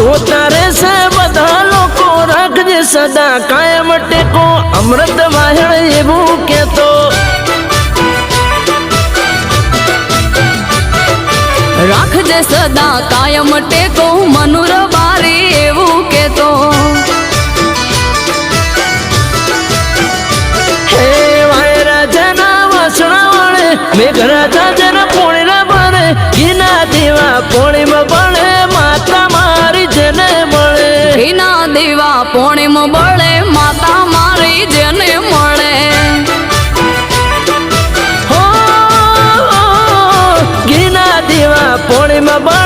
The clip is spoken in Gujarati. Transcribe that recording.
જોતા રહેશે બધા લોકો રાખજે સદા કાયમ ટેકો અમૃત વાહણ એવું કેતો રાખજે સદા કાયમ ટેકો મનુર બારી એવું કેતો હે વાયરાજના વાસણા વળે મેઘરાજા જરા પોણીના બને ઘીના દેવા પોણીમાં બળે માતા મારી જેને મળે ઘીના દેવા પોણીમાં બળે માતા મારી જેને મળે હો ઘીના દેવા પોણીમાં બળે